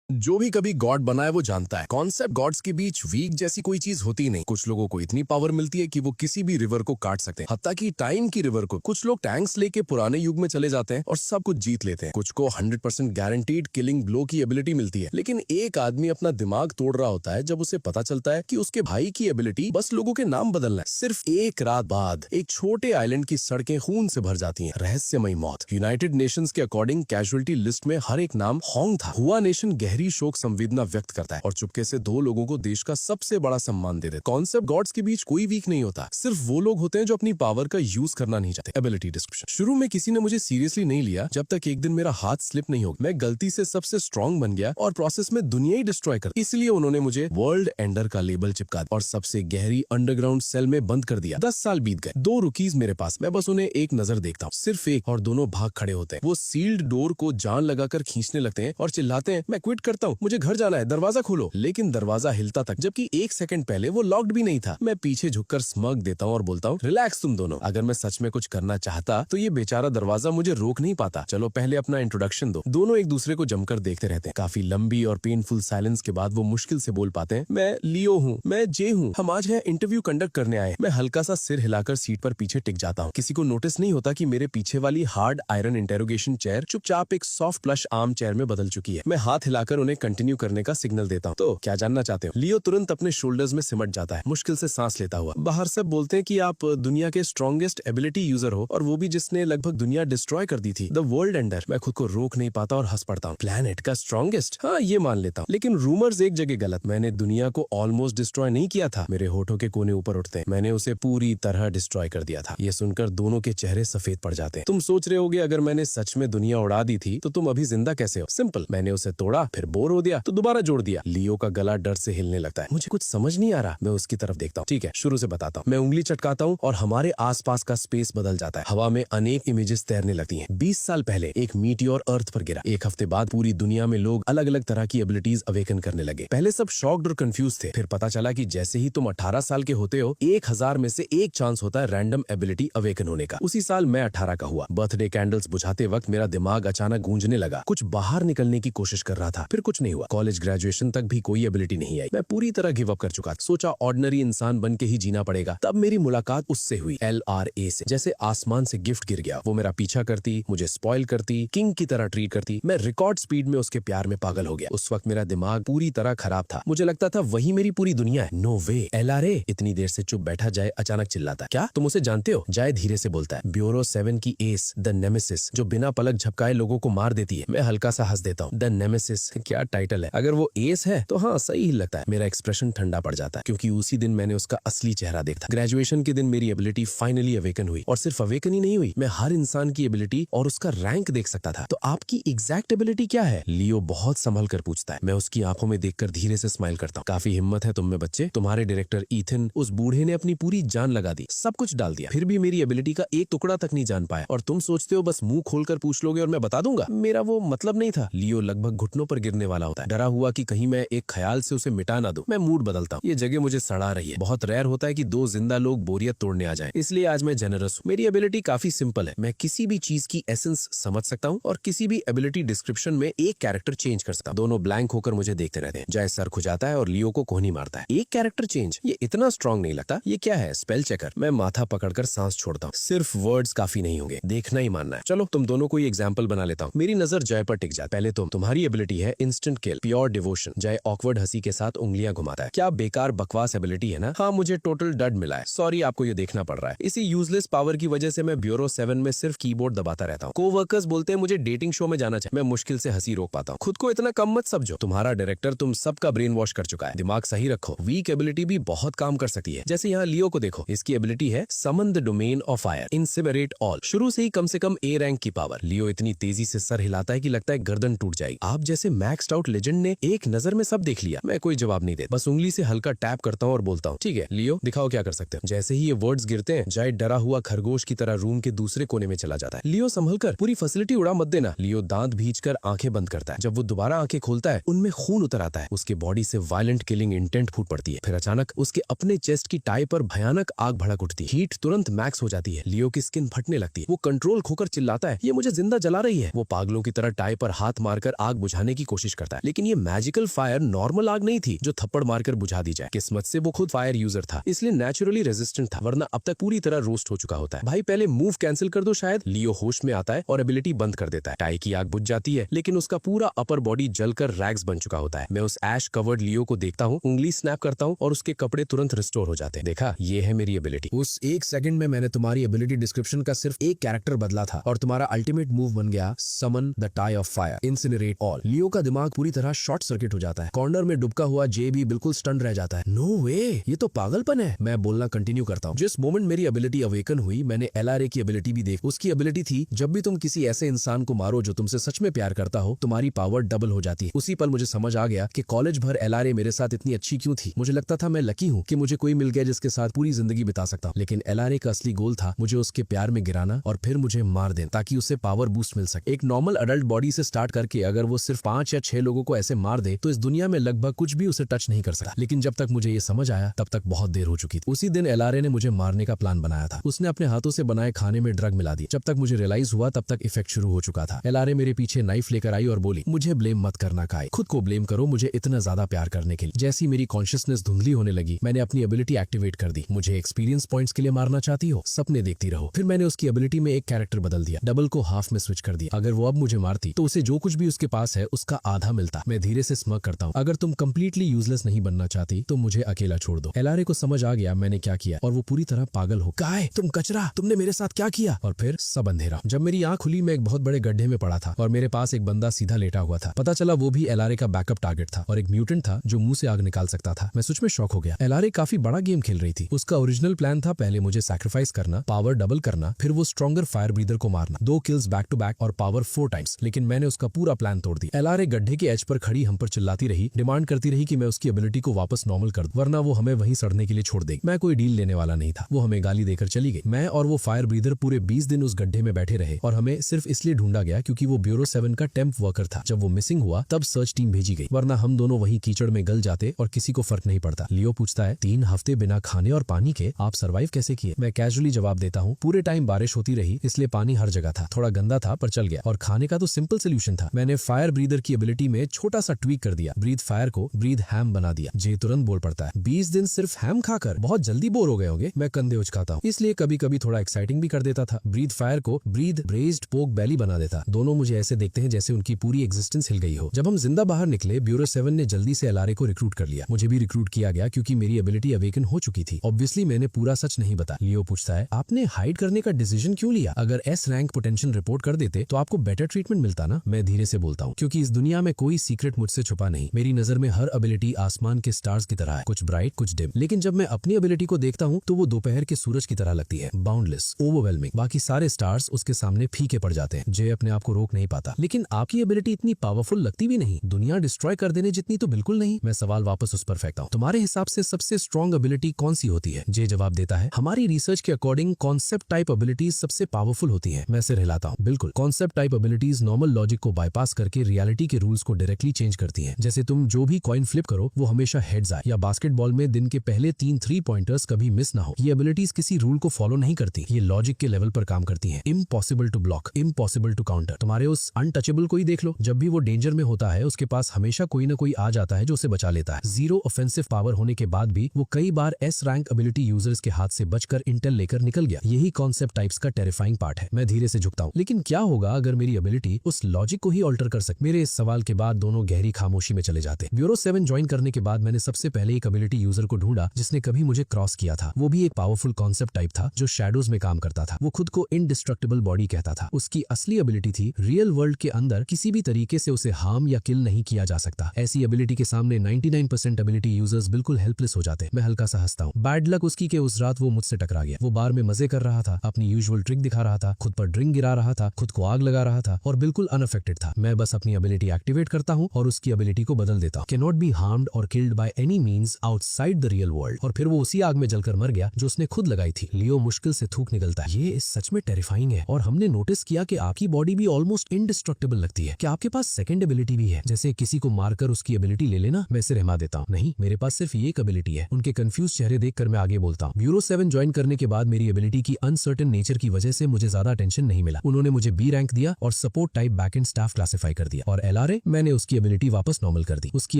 जो भी कभी गॉड बना है वो जानता है कॉन्सेप्ट गॉड्स के बीच वीक जैसी कोई चीज होती नहीं। कुछ लोगों को इतनी पावर मिलती है कि वो किसी भी रिवर को काट सकते हैं, हत्ता कि टाइम की रिवर को। कुछ लोग टैंक्स लेके पुराने युग में चले जाते हैं और सब कुछ जीत लेते हैं। कुछ को 100% गारंटीड किलिंग ब्लो की एबिलिटी मिलती है। लेकिन एक आदमी अपना दिमाग तोड़ रहा होता है जब उसे पता चलता है कि उसके भाई की एबिलिटी बस लोगों के नाम बदलना है। सिर्फ एक रात बाद एक छोटे आइलैंड की सड़कें खून से भर जाती हैं। रहस्यमयी मौत। यूनाइटेड नेशंस के अकॉर्डिंग कैजुअलिटी लिस्ट में हर एक नाम होंग था। हुआ नेशन गहरी शोक संवेदना व्यक्त करता है और चुपके से 2 लोगों को देश का सबसे बड़ा सम्मान दे देता। कॉन्सेप्ट गॉड्स के बीच कोई वीक नहीं होता, सिर्फ वो लोग होते हैं जो अपनी पावर का यूज करना नहीं चाहते। Ability description. शुरू में किसी ने मुझे सीरियसली नहीं लिया, जब तक एक दिन मेरा हाथ स्लिप नहीं हो गया। मैं गलती से सबसे स्ट्रांग बन गया और प्रोसेस में दुनिया ही डिस्ट्रॉय कर। इसलिए उन्होंने मुझे वर्ल्ड एंडर का लेबल चिपका दिया और सबसे गहरी अंडरग्राउंड सेल में बंद कर दिया। 10 साल बीत गए। 2 रुकीज मेरे पास। मैं बस उन्हें एक नजर देखता हूँ, सिर्फ एक, और दोनों भाग खड़े होते हैं। वो सील्ड डोर को जान लगाकर खींचने लगते हैं और चिल्लाते हैं, मैं क्विट करता हूँ, मुझे घर जाना है, दरवाजा खोलो। लेकिन दरवाजा हिलता तक, जबकि 1 सेकंड पहले वो लॉक्ड भी नहीं था। मैं पीछे झुककर स्मग देता हूँ और बोलता हूँ, रिलैक्स तुम दोनों। अगर मैं सच में कुछ करना चाहता तो ये बेचारा दरवाजा मुझे रोक नहीं पाता। चलो पहले अपना इंट्रोडक्शन दो। दोनों एक दूसरे को जमकर देखते रहते हैं। काफी लंबी और पेनफुल साइलेंस के बाद वो मुश्किल से बोल पाते हैं, मैं लियो हूँ, मैं जे हूँ, हम आज है इंटरव्यू कंडक्ट करने आए। मैं हल्का सा सिर हिलाकर सीट पर पीछे टिक जाता हूँ। किसी को नोटिस नहीं होता कि मेरे पीछे वाली हार्ड आयरन इंटेरोगेशन चेयर चुपचाप एक सॉफ्ट प्लश आर्म चेयर में बदल चुकी है। मैं हाथ हिलाकर उन्हें कंटिन्यू करने का सिग्नल देता हूँ। तो क्या जानना चाहते हो? लियो तुरंत अपने शोल्डर्स में सिमट जाता है, मुश्किल से सांस लेता हुआ। बाहर सब बोलते हैं कि आप दुनिया के स्ट्रॉन्गेस्ट एबिलिटी यूजर हो, और वो भी जिसने लगभग दुनिया डिस्ट्रॉय कर दी थी, द वर्ल्ड एंडर। मैं खुद को रोक नहीं पाता और हंस पड़ता हूँ। प्लैनेट का स्ट्रॉन्गेस्ट? हाँ, ये मान लेता हूँ, लेकिन रूमर्स एक जगह गलत। मैंने दुनिया को ऑलमोस्ट डिस्ट्रॉय नहीं किया था। मेरे होठों के कोने ऊपर उठते हैं। मैंने उसे पूरी तरह डिस्ट्रॉय कर दिया था। ये सुनकर दोनों के चेहरे सफेद पड़ जाते हैं। तुम सोच रहे होगे, अगर मैंने सच में दुनिया उड़ा दी थी तो तुम अभी जिंदा कैसे हो? सिंपल, मैंने उसे तोड़ा, फिर बोर हो दिया तो दोबारा जोड़ दिया। लियो का गला डर से हिलने लगता है। मुझे कुछ समझ नहीं आ रहा। मैं उसकी तरफ देखता हूँ। ठीक है, शुरू से बताता हूँ। मैं उंगली चटकाता हूँ और हमारे आसपास का स्पेस बदल जाता है। हवा में अनेक इमेजेस तैरने लगती हैं। 20 साल पहले एक मीटियोर अर्थ पर गिरा। 1 हफ्ते बाद पूरी दुनिया में लोग अलग अलग तरह की एबिलिटीज अवेकन करने लगे। पहले सब शॉक्ड और कंफ्यूज थे। फिर पता चला कि जैसे ही तुम 18 साल के होते हो, 1000 में से 1 चांस होता है रैंडम एबिलिटी अवेकन होने का। उसी साल मैं 18 का हुआ। बर्थडे कैंडल्स बुझाते वक्त मेरा दिमाग अचानक गूंजने लगा। कुछ बाहर निकलने की कोशिश कर रहा था, फिर कुछ नहीं हुआ। कॉलेज ग्रेजुएशन तक भी कोई एबिलिटी नहीं आई। मैं पूरी तरह गिव अप कर चुका। सोचा ऑर्डिनरी इंसान बन के ही जीना पड़ेगा। तब मेरी मुलाकात उससे हुई, LRA से। जैसे आसमान से गिफ्ट गिर गया। वो मेरा पीछा करती, मुझे स्पॉइल करती, किंग की तरह ट्रीट करती। मैं रिकॉर्ड स्पीड में उसके प्यार में पागल हो गया। उस वक्त मेरा दिमाग पूरी तरह खराब था। मुझे लगता था वही मेरी पूरी दुनिया है। नो वे। LRA इतनी देर से चुप बैठा जाए अचानक चिल्लाता है, क्या तुम उसे जानते हो? जाए धीरे से बोलता है, ब्यूरो 7 की एस, द नेमेसिस, जो बिना पलक झपकाए लोगों को मार देती है। मैं हल्का सा हंस देता हूँ। द नेमेसिस, क्या टाइटल है। अगर वो एस है तो हाँ, सही ही लगता है। मेरा एक्सप्रेशन ठंडा पड़ जाता है, क्योंकि उसी दिन मैंने उसका असली चेहरा देखा। ग्रेजुएशन के दिन मेरी एबिलिटी फाइनली अवेकन हुई, और सिर्फ अवेकन ही नहीं हुई, मैं हर इंसान की एबिलिटी और उसका रैंक देख सकता था। तो आपकी एग्जैक्ट एबिलिटी क्या है? लियो बहुत संभल कर पूछता है। मैं उसकी आंखों में देखकर धीरे से स्माइल करता हूँ। काफी हिम्मत है तुम में बच्चे। तुम्हारे डायरेक्टर ईथन, उस बूढ़े ने अपनी पूरी जान लगा दी, सब कुछ डाल दिया, फिर भी मेरी एबिलिटी का एक टुकड़ा तक नहीं जान पाया। और तुम सोचते हो बस मुंह खोलकर पूछ लोगे और मैं बता दूंगा? मेरा वो मतलब नहीं था। लियो लगभग घुटनों पर गिरने वाला होता है, डरा हुआ कि कहीं मैं एक ख्याल से उसे मिटा ना दूं। मैं मूड बदलता हूँ। ये जगह मुझे सड़ा रही है। बहुत रेयर होता है कि 2 जिंदा लोग बोरियत तोड़ने आ जाएं, इसलिए आज मैं जेनरस हूँ। मेरी एबिलिटी काफी सिंपल है। मैं किसी भी चीज की एसेंस समझ सकता हूँ और किसी भी एबिलिटी डिस्क्रिप्शन में एक कैरेक्टर चेंज कर सकता हूँ। दोनों ब्लैंक होकर मुझे देखते रहते हैं। जय सर खुजाता है और लियो को कोहनी मारता है। एक कैरेक्टर चेंज, ये इतना स्ट्रॉन्ग नहीं लगता। ये क्या है? Spell checker. मैं माथा पकड़कर सांस छोड़ता हूँ। सिर्फ वर्ड्स काफी नहीं होंगे, देखना ही मानना है। चलो तुम दोनों को एग्जाम्पल बना लेता हूँ। मेरी नजर जय पर टिक जाए। पहले तुम्हारी एबिलिटी है इंस्टेंट किल, प्योर डिवोशन। जय ऑकवर्ड हंसी के साथ उंगलियां घुमाता है। क्या बेकार बकवास एबिलिटी है ना? हाँ, मुझे टोटल डड मिला है। सॉरी, आपको ये देखना पड़ रहा है। इसी यूजलेस पावर की वजह से मैं ब्यूरो 7 में सिर्फ कीबोर्ड दबाता रहता हूँ। कोवर्कर्स बोलते हैं मुझे डेटिंग शो में जाना चाहिए। मैं मुश्किल से हंसी रोक पाता हूँ। खुद को इतना कम मत समझो। तुम्हारा डायरेक्टर तुम सबका ब्रेन वॉश कर चुका है। दिमाग सही रखो। वीक एबिलिटी भी बहुत काम कर सकती है। जैसे यहाँ लियो को देखो, इसकी एबिलिटी है summon the domain of fire, incinerate all. शुरू से ही कम से कम A रैंक की पावर। लियो इतनी तेजी से सर हिलाता है कि लगता है गर्दन टूट जाएगी। आप जैसे मैक्स्ड आउट लेजेंड ने एक नजर में सब देख लिया। मैं कोई जवाब नहीं देता, बस उंगली से हल्का टैप करता हूँ और बोलता हूँ, ठीक है लियो, दिखाओ क्या कर सकते हो। जैसे ही ये वर्ड्स गिरते हैं, जय डरा हुआ खरगोश की तरह रूम के दूसरे कोने में चला जाता है। लियो संभल कर, पूरी फैसिलिटी उड़ा मत देना। लियो दांत भींचकर आंखें बंद करता है। जब वो दोबारा आंखें खोलता है, उनमें खून उतर आता है। उसके बॉडी से वायलेंट किलिंग इंटेंट फूट पड़ती है। फिर अचानक उसके अपने चेस्ट की टाई पर भयानक आग भड़क उठती है। हीट तुरंत मैक्स हो जाती है। लियो की स्किन फटने लगती है। वो कंट्रोल खोकर चिल्लाता है, ये मुझे जिंदा जला रही है। वो पागलों की तरह टाई पर हाथ मारकर आग बुझाने की कोशिश कोशिश करता है। लेकिन ये मैजिकल फायर नॉर्मल आग नहीं थी जो थप्पड़ मारकर बुझा दी जाए। किस्मत से वो खुद फायर यूजर था, इसलिए नेचुरली रेजिस्टेंट था, वरना अब तक पूरी तरह रोस्ट हो चुका होता है। भाई पहले मूव कैंसिल कर दो शायद। लियो होश में आता है और एबिलिटी बंद कर देता है। टाई की आग बुझ जाती है, लेकिन उसका पूरा अपर बॉडी जलकर रैग्स बन चुका होता है। मैं उस ऐश कवर्ड लियो को देखता हूँ, उंगली स्नैप करता हूँ और उसके कपड़े तुरंत रिस्टोर हो जाते हैं। देखा, ये है मेरी एबिलिटी। उस एक सेकंड में मैंने तुम्हारी एबिलिटी डिस्क्रिप्शन का सिर्फ एक कैरेक्टर बदला था और तुम्हारा अल्टीमेट मूव बन गया summon the tie of fire, incinerate all. Leo का दिमाग पूरी तरह शॉर्ट सर्किट हो जाता है। कॉर्नर में डुबका हुआ जे भी बिल्कुल स्टन रह जाता है। नो वे, ये तो पागलपन है। मैं बोलना कंटिन्यू करता हूँ। जिस मोमेंट मेरी एबिलिटी अवेकन हुई, मैंने एलआरए की एबिलिटी भी देख। उसकी एबिलिटी थी, जब भी तुम किसी ऐसे इंसान को मारो जो तुमसे सच में प्यार करता हो, तुम्हारी पावर डबल हो जाती है। उसी पल मुझे समझ आ गया कि कॉलेज भर एलआरए मेरे साथ इतनी अच्छी क्यों थी। मुझे लगता था मैं लकी हूँ कि मुझे कोई मिल गया जिसके साथ पूरी जिंदगी बिता सकता हूँ, लेकिन एलआरए का असली गोल था मुझे उसके प्यार में गिराना और फिर मुझे मार देना ताकि उसे पावर बूस्ट मिल सके। एक नॉर्मल अडल्ट बॉडी से स्टार्ट करके अगर वो सिर्फ 5 या 6 लोगों को ऐसे मार दे तो इस दुनिया में लगभग कुछ भी उसे टच नहीं कर सकता। लेकिन जब तक मुझे ये समझ आया तब तक बहुत देर हो चुकी थी। उसी दिन एलआरए ने मुझे मारने का प्लान बनाया था। उसने अपने हाथों से बनाए खाने में ड्रग मिला दी। जब तक मुझे रियलाइज हुआ तब तक इफेक्ट शुरू हो चुका था। एलआरए मेरे पीछे नाइफ लेकर आई और बोली, मुझे ब्लेम मत करना काई, खुद को ब्लेम करो मुझे इतना ज्यादा प्यार करने के लिए। जैसी मेरी कॉन्शियसनेस धुंधली होने लगी, मैंने अपनी एबिलिटी एक्टिवेट कर दी। मुझे एक्सपीरियंस पॉइंट्स के लिए मारना चाहती हो, सपने देखती रहो। फिर मैंने उसकी एबिलिटी में एक कैरेक्टर बदल दिया, डबल को हाफ में स्विच कर दिया। अगर वो अब मुझे मारती तो उसे जो कुछ भी उसके पास है उसका आधा मिलता। मैं धीरे से स्मग करता हूँ, अगर तुम कंप्लीटली यूजलेस नहीं बनना चाहती तो मुझे अकेला छोड़ दो। एलआरए को समझ आ गया मैंने क्या किया और वो पूरी तरह पागल हो, काय तुम कचरा, तुमने मेरे साथ क्या किया। और फिर सब अंधेरा। जब मेरी आंख खुली मैं एक बहुत बड़े गड्ढे में पड़ा था और मेरे पास एक बंदा सीधा लेटा हुआ था। पता चला वो भी एलआरए का बैकअप टारगेट था और एक म्यूटेंट था जो मुंह से आग निकाल सकता था। मैं सच में शॉक हो गया। एलआरए काफी बड़ा गेम खेल रही थी। उसका ओरिजिनल प्लान था पहले मुझे सैक्रिफाइस करना, पावर डबल करना, फिर वो स्ट्रॉन्गर फायर ब्रीदर को मारना, 2 किल्स बैक टू बैक और पावर 4 टाइम्स। लेकिन मैंने उसका पूरा प्लान तोड़ दिया। एलआरए गड्ढे के एज पर खड़ी हम पर चिल्लाती रही, डिमांड करती रही कि मैं उसकी एबिलिटी को वापस नॉर्मल कर दूं, वरना वो हमें वहीं सड़ने के लिए छोड़ देगी। मैं कोई डील लेने वाला नहीं था। वो हमें गाली देकर चली गई। मैं और वो फायर ब्रीदर पूरे 20 दिन उस गड्ढे में बैठे रहे और हमें सिर्फ इसलिए ढूंढा गया क्योंकि वो ब्यूरो 7 का टेम्प वर्कर था। जब वो मिसिंग हुआ तब सर्च टीम भेजी गई, वरना हम दोनों वहीं कीचड़ में गल जाते और किसी को फर्क नहीं पड़ता। लियो पूछता है, 3 हफ्ते बिना खाने और पानी के आप सर्वाइव कैसे किए। मैं कैजुअली जवाब देता हूँ, पूरे टाइम बारिश होती रही इसलिए पानी हर जगह था, थोड़ा गंदा था पर चल गया, और खाने का तो सिंपल सोल्यूशन था। मैंने फायर ब्रीदर की एबिलिटी में छोटा सा ट्वीक कर दिया, ब्रीथ फायर को ब्रीथ हैम बना दिया। जे तुरंत बोल पड़ता है, 20 दिन सिर्फ हैम खाकर बहुत जल्दी बोर हो गए होंगे। मैं कंधे उचकाता हूँ, इसलिए कभी कभी थोड़ा एक्साइटिंग भी कर देता था। ब्रीथ फायर को ब्रीथ ब्रेज्ड पोक बेली बना देता। दोनों मुझे ऐसे देखते हैं जैसे उनकी पूरी एग्जिस्टेंस हिल गई हो। जब हम जिंदा बाहर निकले, ब्यूरो 7 ने जल्दी से एलआरए को रिक्रूट कर लिया। मुझे भी रिक्रूट किया गया क्योंकि मेरी एबिलिटी अवेकन हो चुकी थी। ऑब्वियसली मैंने पूरा सच नहीं बताया। लियो पूछता है, आपने हाइड करने का डिसीजन क्यों लिया। अगर एस रैंक पोटेंशियल रिपोर्ट कर देते तो आपको बेटर ट्रीटमेंट मिलता ना। मैं धीरे से बोलता हूँ, क्योंकि इस दुनिया में कोई सीक्रेट मुझसे छुपा नहीं। मेरी नजर में हर एबिलिटी आसमान के स्टार्स की तरह है, कुछ ब्राइट कुछ डिम। लेकिन जब मैं अपनी एबिलिटी को देखता हूँ तो वो दोपहर के सूरज की तरह लगती है, बाउंडलेस, ओवरवेलमिंग। बाकी सारे स्टार्स उसके सामने फीके पड़ जाते हैं। जे अपने आप को रोक नहीं पाता। लेकिन आपकी एबिलिटी इतनी पावरफुल लगती भी नहीं, दुनिया डिस्ट्रॉय कर देने जितनी तो बिल्कुल नहीं। मैं सवाल वापस उस पर फेंकता हूँ, तुम्हारे हिसाब से सबसे स्ट्रॉन्ग एबिलिटी कौन सी होती है। जे जवाब देता है, हमारी रिसर्च के अकॉर्डिंग कॉन्सेप्ट टाइप एबिलिटीज सबसे पावरफुल होती है। मैं सिर हिलाता हूँ, बिल्कुल। Concept type abilities normal logic को बाईपास करके रियलिटी के रूल्स को डायरेक्टली चेंज करती हैं। जैसे तुम जो भी कॉइन फ्लिप करो वो हमेशा हेड्स आए, या बास्केटबॉल में दिन के पहले 3 3 पॉइंटर्स कभी मिस ना हो। ये एबिलिटीज किसी रूल को फॉलो नहीं करती, ये लॉजिक के लेवल पर काम करती हैं। Impossible to block, impossible to counter. तुम्हारे उस अनटचेबल को ही देख लो, जब भी वो डेंजर में होता है उसके पास हमेशा कोई ना कोई आ जाता है जो उसे बचा लेता है। 0 ऑफेंसिव पावर होने के बाद भी वो कई बार एस रैंक एबिलिटी यूजर्स के हाथ से बचकर इंटेल लेकर निकल गया। यही कॉन्सेप्ट टाइप्स का टेरिफाइंग पार्ट है। मैं धीरे से झुकता हूँ, लेकिन क्या होगा अगर मेरी एबिलिटी उस लॉजिक को ही ऑल्टर कर सके। मेरे इस सवाल के बाद दोनों गहरी खामोशी में चले जाते। ब्यूरो 7 ज्वाइन करने के बाद मैंने सबसे पहले एक एबिलिटी यूजर को ढूंढा जिसने कभी मुझे क्रॉस किया था। वो भी एक पावरफुल कॉन्सेप्ट टाइप था जो शैडोज में काम करता था। वो खुद को इनडिस्ट्रक्टिबल बॉडी कहता था। उसकी असली एबिलिटी थी रियल वर्ल्ड के अंदर किसी भी तरीके से उसे हार्म या किल नहीं किया जा सकता। ऐसी एबिलिटी के सामने 99% एबिलिटी यूजर्स बिल्कुल हेल्पलेस हो जाते। मैं हल्का सा हंसता हूँ। बैड लक उसकी के उस रात वो मुझसे टकरा गया। वो बार में मजे कर रहा था, अपनी यूजुअल ट्रिक दिखा रहा था, खुद पर ड्रिंक गिरा रहा था, खुद को आग लगा रहा था और बिल्कुल अनअफेक्टेड था। मैं बस अपनी एबिलिटी एक्टिवेट करता हूँ और उसकी एबिलिटी को बदल देता हूँ। कैन नॉट बी हार्म्ड और killed by any means outside the real world. और फिर वो उसी आग में जलकर मर गया जो उसने खुद लगाई थी। लियो मुश्किल से थूक निकलता है। ये सच में टेरिफाइंग है। और हमने नोटिस किया कि आपकी बॉडी भी ऑलमोस्ट इनडिस्ट्रक्टिबल लगती है। क्या आपके पास सेकंड एबिलिटी भी है, जैसे किसी को मारकर उसकी एबिलिटी ले लेना। मैं इसे रहमा देता हूँ, नहीं मेरे पास सिर्फ ये एक एबिलिटी है। उनके कंफ्यूज चेहरे देखकर मैं आगे बोलता हूँ। ब्यूरो 7 ज्वाइन करने के बाद मेरी एबिलिटी की अनसर्टेन नेचर की वजह से मुझे ज्यादा अटेंशन नहीं मिला। उन्होंने मुझे बी रैंक दिया और support type backend staff classify कर दिया। और एलआरए अरे मैंने उसकी एबिलिटी वापस नॉर्मल कर दी। उसकी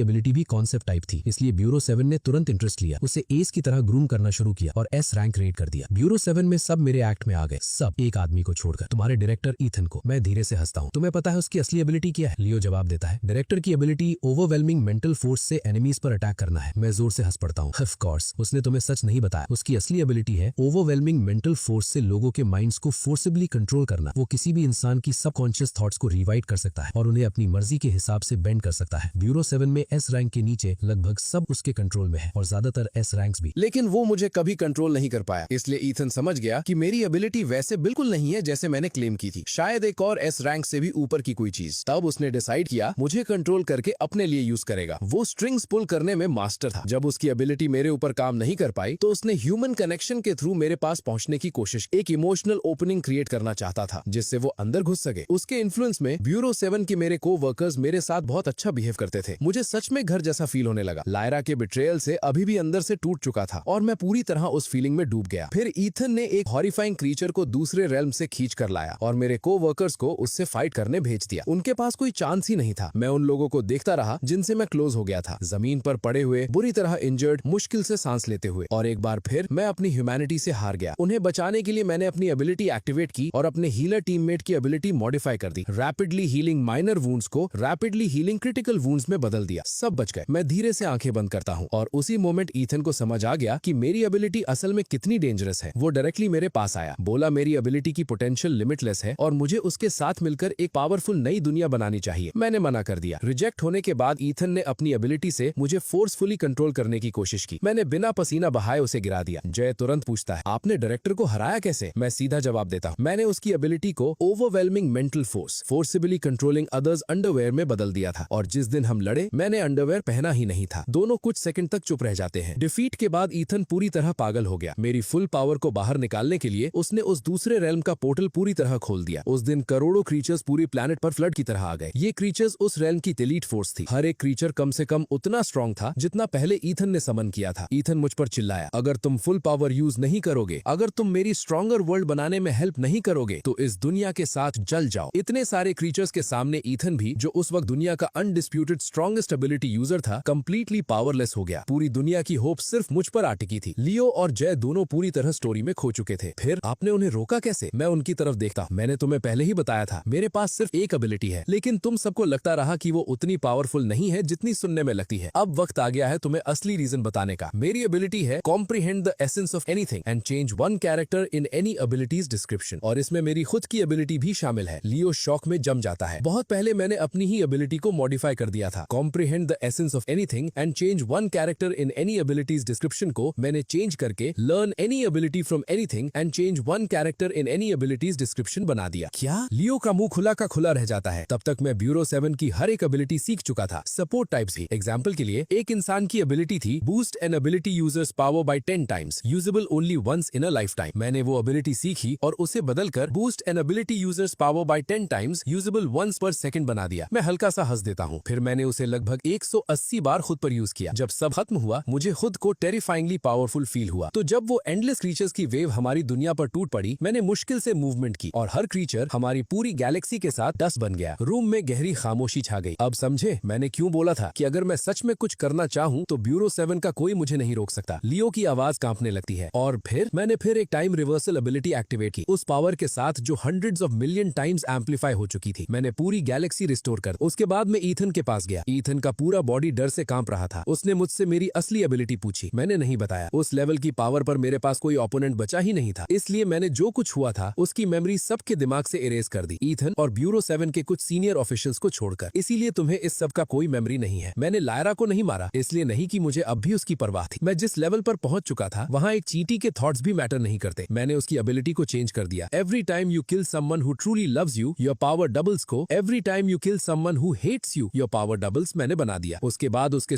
एबिलिटी भी कॉन्सेप्ट टाइप थी, इसलिए ब्यूरो 7 ने तुरंत इंटरेस्ट लिया, उसे एस की तरह ग्रूम करना शुरू किया और एस रैंक रेट कर दिया। ब्यूरो 7 में सब मेरे एक्ट में आ गए, सब एक आदमी को छोड़कर, तुम्हारे डायरेक्टर ईथन को। मैं धीरे से हंसता हूँ। तुम्हें पता है उसकी असली एबिलिटी क्या है? लियो जवाब देता है, डायरेक्टर की एबिलिटी ओवरवेलमिंग मेंटल फोर्स से एनिमीज पर अटैक करना है। मैं जोर से हंस पड़ता हूँ। ऑफ कोर्स उसने तुम्हें सच नहीं बताया। उसकी असली एबिलिटी है ओवरवेलमिंग मेंटल फोर्स से लोगों के माइंड्स को फोर्सिबली कंट्रोल करना। वो किसी भी इंसान की सबकॉन्शियस थॉट्स को रिवाइट कर सकता है और उन्हें अपनी मर्जी के हिसाब से बेंड कर सकता है। ब्यूरो 7 में एस रैंक के नीचे लगभग सब उसके कंट्रोल में है और ज्यादातर एस रैंक्स भी। लेकिन वो मुझे कभी कंट्रोल नहीं कर पाया, इसलिए ईथन समझ गया कि मेरी एबिलिटी वैसे बिल्कुल नहीं है जैसे मैंने क्लेम की थी, शायद एक और एस रैंक से भी ऊपर की कोई चीज। तब उसने डिसाइड किया मुझे कंट्रोल करके अपने लिए यूज करेगा। वो स्ट्रिंग्स पुल करने में मास्टर था। जब उसकी एबिलिटी मेरे ऊपर काम नहीं कर पाई तो उसने ह्यूमन कनेक्शन के थ्रू मेरे पास पहुंचने की कोशिश, एक इमोशनल ओपनिंग क्रिएट करना चाहता था जिससे वो अंदर घुस सके। उसके इन्फ्लुएंस में ब्यूरो 7 के मेरे को वर्कर्स मेरे साथ बहुत अच्छा बिहेव करते थे। मुझे सच में घर जैसा फील होने लगा। लायरा के बिट्रेयल से अभी भी अंदर से टूट चुका था और मैं पूरी तरह उस फीलिंग में डूब गया। फिर ईथन ने एक हॉरिफाइंग क्रीचर को दूसरे रेल्म से खींच कर लाया और मेरे को वर्कर्स को उससे फाइट करने भेज दिया। उनके पास कोई चांस ही नहीं था। मैं उन लोगों को देखता रहा जिनसे मैं क्लोज हो गया था, जमीन पर पड़े हुए, बुरी तरह इंजर्ड, मुश्किल से सांस लेते हुए। और एक बार फिर मैं अपनी ह्यूमैनिटी से हार गया। उन्हें बचाने के लिए मैंने अपनी एबिलिटी एक्टिवेट की और अपने हीलर टीममेट की एबिलिटी मॉडिफाई कर दी। रैपिडली हीलिंग माइनर वुंड्स को रैपिडली हीलिंग क्रिटिकल वुंड्स में बदल दिया। सब बच गए। मैं धीरे से आंखें बंद करता हूँ और उसी मोमेंट ईथन को समझ आ गया कि मेरी एबिलिटी असल में कितनी डेंजरस है। वो डायरेक्टली मेरे पास आया, बोला मेरी एबिलिटी की पोटेंशियल लिमिटलेस है और मुझे उसके साथ मिलकर एक पावरफुल नई दुनिया बनानी चाहिए। मैंने मना कर दिया। रिजेक्ट होने के बाद ईथन ने अपनी एबिलिटी से मुझे फोर्सफुली कंट्रोल करने की कोशिश की। मैंने बिना पसीना बहाए उसे गिरा दिया। जय तुरंत पूछता है, आपने डायरेक्टर को हराया कैसे? मैं सीधा जवाब देता हूँ, मैंने उसकी एबिलिटी को overwhelming mental force, forcibly controlling others underwear में बदल दिया था। और जिस दिन हम लड़े मैंने अंडरवेयर पहना ही नहीं था। दोनों कुछ सेकंड तक चुप रह जाते हैं। डिफीट के बाद ईथन पूरी तरह पागल हो गया। मेरी फुल पावर को बाहर निकालने के लिए उसने उस दूसरे रेल्म का पोर्टल पूरी तरह खोल दिया। उस दिन करोड़ों क्रीचर्स पूरी प्लैनेट पर फ्लड की तरह आ गए। ये क्रीचर्स उस रेल्म की एलीट फोर्स थी। हर एक क्रीचर कम से कम उतना स्ट्रॉन्ग था जितना पहले ईथन ने समन किया था। ईथन मुझ पर चिल्लाया, अगर तुम फुल पावर यूज नहीं करोगे, अगर तुम मेरी स्ट्रॉन्गर वर्ल्ड बनाने में हेल्प नहीं करोगे तो इस दुनिया के साथ जल जाओ। इतने सारे क्रीचर्स के सामने ईथन भी, जो उस वक्त दुनिया का अनडिस्प्यूटेड स्ट्रॉन्गेस्ट एबिलिटी यूजर था, कंप्लीटली पावरलेस हो गया। पूरी दुनिया की होप सिर्फ मुझ पर अटकी थी। लियो और जय दोनों पूरी तरह स्टोरी में खो चुके थे। फिर आपने उन्हें रोका कैसे? मैं उनकी तरफ देखता। मैंने तुम्हें पहले ही बताया था मेरे पास सिर्फ एक एबिलिटी है, लेकिन तुम सबको लगता रहा कि वो उतनी पावरफुल नहीं है जितनी सुनने में लगती है। अब वक्त आ गया है तुम्हें असली रीजन बताने का। मेरी एबिलिटी है comprehend the essence of anything and change one character in any abilities description, और इसमें मेरी खुद की एबिलिटी भी शामिल है। लियो शॉक में जम जाता है। बहुत पहले मैंने अपनी ही एबिलिटी को मॉडिफाई कर दिया था। Comprehend the essence of anything and change one character in any abilities description को मैंने चेंज करके learn any ability from anything and change one character in any abilities description बना दिया। क्या? लियो का मुंह खुला का खुला रह जाता है। तब तक मैं ब्यूरो 7 की हर एक एबिलिटी सीख चुका था। सपोर्ट टाइप्स भी। एग्जांपल के लिए एक इंसान की एबिलिटी थी boost an ability users power by 10 times, usable only once in a lifetime. मैंने वो एबिलिटी सीखी और उसे बदलकर boost an ability users power by 10 times, usable once per second बना दिया। मैं हल्का सा हंस देता हूँ। फिर मैंने उसे लगभग 180 बार खुद पर यूज किया। जब सब खत्म हुआ मुझे खुद को टेरिफाइंगली पावरफुल फील हुआ। तो जब वो एंडलेस क्रीचर्स की वेव हमारी दुनिया पर टूट पड़ी, मैंने मुश्किल से मूवमेंट की और हर क्रीचर हमारी पूरी गैलेक्सी के साथ डस्ट बन गया। रूम में गहरी खामोशी छा गई। अब समझे मैंने क्यों बोला था कि अगर मैं सच में कुछ करना चाहूँ तो ब्यूरो 7 का कोई मुझे नहीं रोक सकता। लियो की आवाज कांपने लगती है और फिर मैंने एक टाइम रिवर्सल एबिलिटी एक्टिवेट की, उस पावर के साथ जो hundreds of million times amplify हो चुकी थी। मैंने पूरी गैलेक्सी रिस्टोर कर। उसके बाद मैं ईथन के पास गया। ईथन का पूरा बॉडी डर से कांप रहा था। उसने मुझसे मेरी असली एबिलिटी पूछी। मैंने नहीं बताया। उस लेवल की पावर पर मेरे पास कोई ओपोनेंट बचा ही नहीं था, इसलिए मैंने जो कुछ हुआ था उसकी मेमोरी सबके दिमाग से इरेज कर दी, ईथन और ब्यूरो 7 के कुछ सीनियर ऑफिशियल्स को छोड़कर। इसीलिए तुम्हें इस सब का कोई मेमोरी नहीं है। मैंने लायरा को नहीं मारा, इसलिए नहीं कि मुझे अब भी उसकी परवाह थी। मैं जिस लेवल पर पहुंच चुका था वहां एक चीटी के थॉट्स भी मैटर नहीं करते। मैंने उसकी एबिलिटी को चेंज कर दिया। Every time you kill someone who truly loves you, your power doubles को every time you kill someone who hates you, your power doubles मैंने बना दिया। उसके बाद उसके